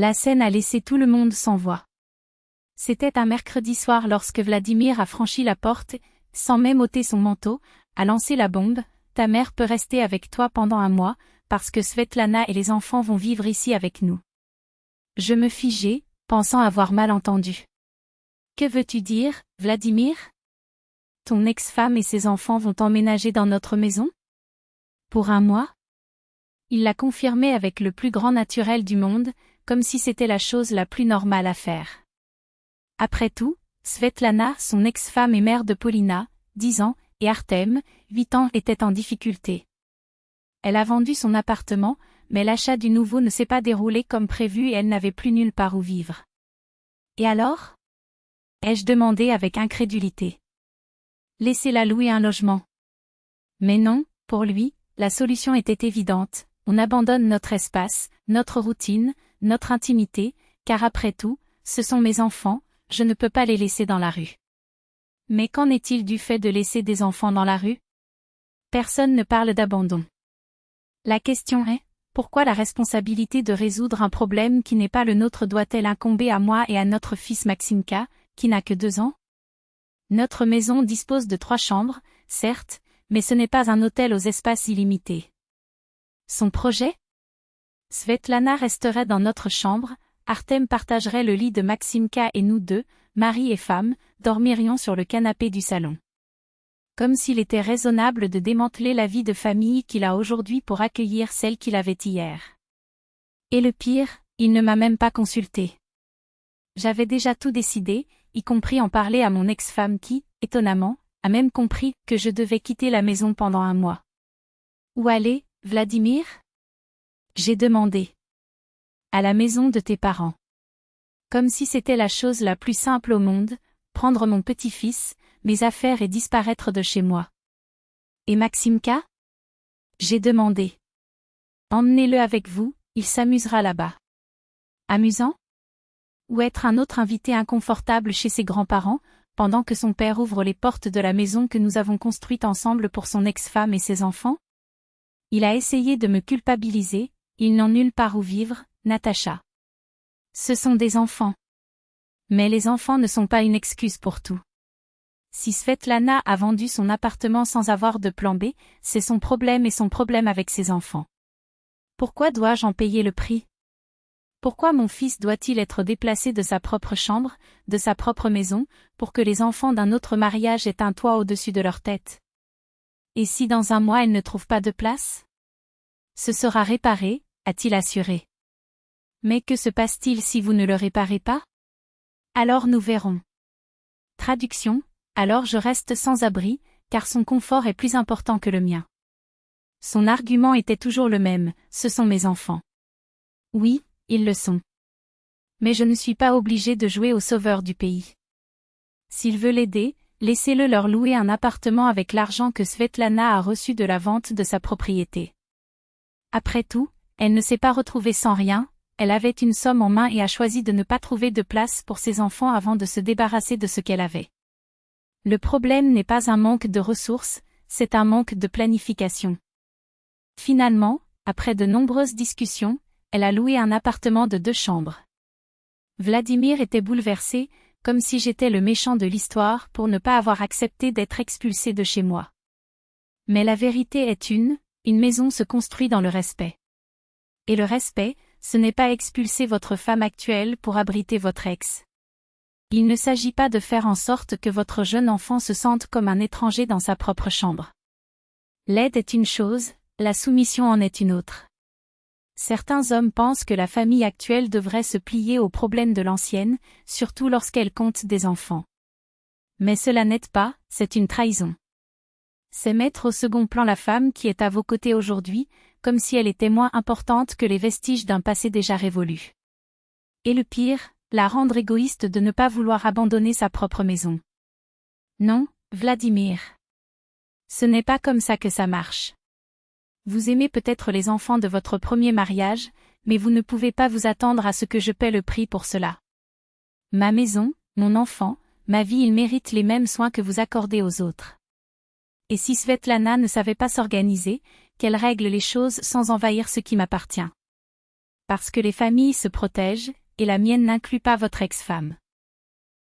La scène a laissé tout le monde sans voix. C'était un mercredi soir lorsque Vladimir a franchi la porte, sans même ôter son manteau, a lancé la bombe. Ta mère peut rester avec toi pendant un mois, parce que Svetlana et les enfants vont vivre ici avec nous. Je me figeai, pensant avoir mal entendu. Que veux-tu dire, Vladimir? Ton ex-femme et ses enfants vont emménager dans notre maison? Pour un mois? Il l'a confirmé avec le plus grand naturel du monde, comme si c'était la chose la plus normale à faire. Après tout, Svetlana, son ex-femme et mère de Polina, 10 ans, et Artem, 8 ans, étaient en difficulté. Elle a vendu son appartement, mais l'achat du nouveau ne s'est pas déroulé comme prévu et elle n'avait plus nulle part où vivre. Et alors? Ai-je demandé avec incrédulité. Laissez-la louer un logement. Mais non, pour lui, la solution était évidente, on abandonne notre espace, notre routine, notre intimité, car après tout, ce sont mes enfants, je ne peux pas les laisser dans la rue. Mais qu'en est-il du fait de laisser des enfants dans la rue? Personne ne parle d'abandon. La question est, pourquoi la responsabilité de résoudre un problème qui n'est pas le nôtre doit-elle incomber à moi et à notre fils Maximka, qui n'a que 2 ans? Notre maison dispose de 3 chambres, certes, mais ce n'est pas un hôtel aux espaces illimités. Son projet? Svetlana resterait dans notre chambre, Artem partagerait le lit de Maximka et nous deux, mari et femme, dormirions sur le canapé du salon. Comme s'il était raisonnable de démanteler la vie de famille qu'il a aujourd'hui pour accueillir celle qu'il avait hier. Et le pire, il ne m'a même pas consulté. J'avais déjà tout décidé, y compris en parler à mon ex-femme qui, étonnamment, a même compris que je devais quitter la maison pendant un mois. Où aller, Vladimir? J'ai demandé. À la maison de tes parents. Comme si c'était la chose la plus simple au monde, prendre mon petit-fils, mes affaires et disparaître de chez moi. Et Maximka? J'ai demandé. Emmenez-le avec vous, il s'amusera là-bas. Amusant? Ou être un autre invité inconfortable chez ses grands-parents, pendant que son père ouvre les portes de la maison que nous avons construite ensemble pour son ex-femme et ses enfants? Il a essayé de me culpabiliser, ils n'ont nulle part où vivre, Natacha. Ce sont des enfants. Mais les enfants ne sont pas une excuse pour tout. Si Svetlana a vendu son appartement sans avoir de plan B, c'est son problème et son problème avec ses enfants. Pourquoi dois-je en payer le prix? Pourquoi mon fils doit-il être déplacé de sa propre chambre, de sa propre maison, pour que les enfants d'un autre mariage aient un toit au-dessus de leur tête? Et si dans un mois elle ne trouve pas de place? Ce sera réparé, a-t-il assuré. Mais que se passe-t-il si vous ne le réparez pas? Alors nous verrons. Traduction, alors je reste sans abri, car son confort est plus important que le mien. Son argument était toujours le même, ce sont mes enfants. Oui, ils le sont. Mais je ne suis pas obligé de jouer au sauveur du pays. S'il veut l'aider, laissez-le leur louer un appartement avec l'argent que Svetlana a reçu de la vente de sa propriété. Après tout, elle ne s'est pas retrouvée sans rien, elle avait une somme en main et a choisi de ne pas trouver de place pour ses enfants avant de se débarrasser de ce qu'elle avait. Le problème n'est pas un manque de ressources, c'est un manque de planification. Finalement, après de nombreuses discussions, elle a loué un appartement de 2 chambres. Vladimir était bouleversé, comme si j'étais le méchant de l'histoire pour ne pas avoir accepté d'être expulsé de chez moi. Mais la vérité est une maison se construit dans le respect. Et le respect, ce n'est pas expulser votre femme actuelle pour abriter votre ex. Il ne s'agit pas de faire en sorte que votre jeune enfant se sente comme un étranger dans sa propre chambre. L'aide est une chose, la soumission en est une autre. Certains hommes pensent que la famille actuelle devrait se plier aux problèmes de l'ancienne, surtout lorsqu'elle compte des enfants. Mais cela n'aide pas, c'est une trahison. C'est mettre au second plan la femme qui est à vos côtés aujourd'hui, comme si elle était moins importante que les vestiges d'un passé déjà révolu. Et le pire, la rendre égoïste de ne pas vouloir abandonner sa propre maison. Non, Vladimir. Ce n'est pas comme ça que ça marche. Vous aimez peut-être les enfants de votre premier mariage, mais vous ne pouvez pas vous attendre à ce que je paie le prix pour cela. Ma maison, mon enfant, ma vie, ils méritent les mêmes soins que vous accordez aux autres. Et si Svetlana ne savait pas s'organiser, qu'elle règle les choses sans envahir ce qui m'appartient. parce que les familles se protègent, et la mienne n'inclut pas votre ex-femme.